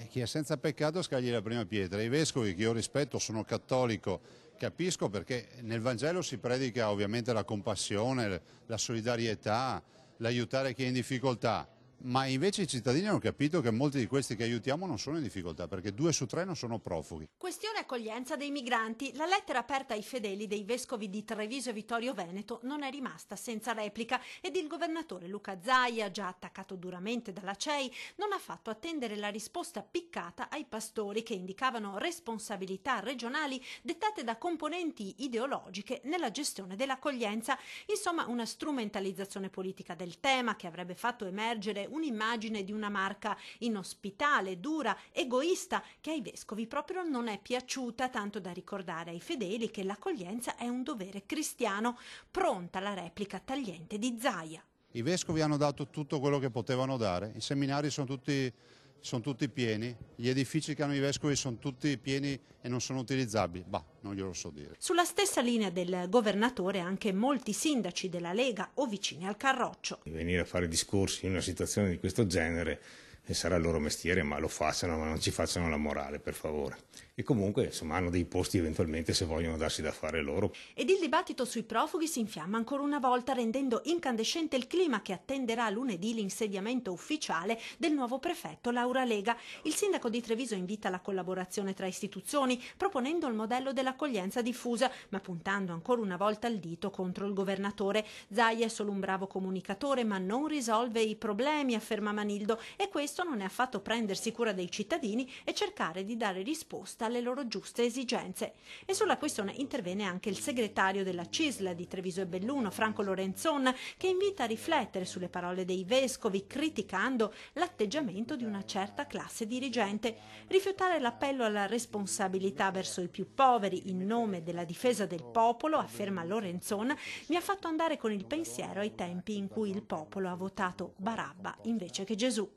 Chi è senza peccato scagli la prima pietra. I vescovi, che io rispetto, sono cattolico, capisco perché nel Vangelo si predica ovviamente la compassione, la solidarietà, l'aiutare chi è in difficoltà, ma invece i cittadini hanno capito che molti di questi che aiutiamo non sono in difficoltà, perché 2 su 3 non sono profughi. Questione accoglienza dei migranti. La lettera aperta ai fedeli dei vescovi di Treviso e Vittorio Veneto non è rimasta senza replica ed il governatore Luca Zaia, già attaccato duramente dalla CEI, non ha fatto attendere la risposta piccata ai pastori che indicavano responsabilità regionali dettate da componenti ideologiche nella gestione dell'accoglienza. Insomma, una strumentalizzazione politica del tema che avrebbe fatto emergere un'immagine di una Marca inospitale, dura, egoista, che ai vescovi proprio non è piaciuta, tanto da ricordare ai fedeli che l'accoglienza è un dovere cristiano. Pronta la replica tagliente di Zaia. I vescovi hanno dato tutto quello che potevano dare, i seminari sono tutti pieni, gli edifici che hanno i vescovi sono tutti pieni e non sono utilizzabili. Bah, non glielo so dire. Sulla stessa linea del governatore anche molti sindaci della Lega o vicini al Carroccio. Venire a fare discorsi in una situazione di questo genere sarà il loro mestiere, ma lo facciano, ma non ci facciano la morale, per favore. E comunque, insomma, hanno dei posti eventualmente se vogliono darsi da fare loro. Ed il dibattito sui profughi si infiamma ancora una volta, rendendo incandescente il clima che attenderà lunedì l'insediamento ufficiale del nuovo prefetto Laura Lega. Il sindaco di Treviso invita alla collaborazione tra istituzioni, proponendo il modello dell'accoglienza diffusa, ma puntando ancora una volta il dito contro il governatore. Zaia è solo un bravo comunicatore, ma non risolve i problemi, afferma Manildo, e questo non è affatto prendersi cura dei cittadini e cercare di dare risposta alle loro giuste esigenze. E sulla questione interviene anche il segretario della CISL di Treviso e Belluno, Franco Lorenzon, che invita a riflettere sulle parole dei vescovi, criticando l'atteggiamento di una certa classe dirigente. Rifiutare l'appello alla responsabilità verso i più poveri in nome della difesa del popolo, afferma Lorenzon, mi ha fatto andare con il pensiero ai tempi in cui il popolo ha votato Barabba invece che Gesù.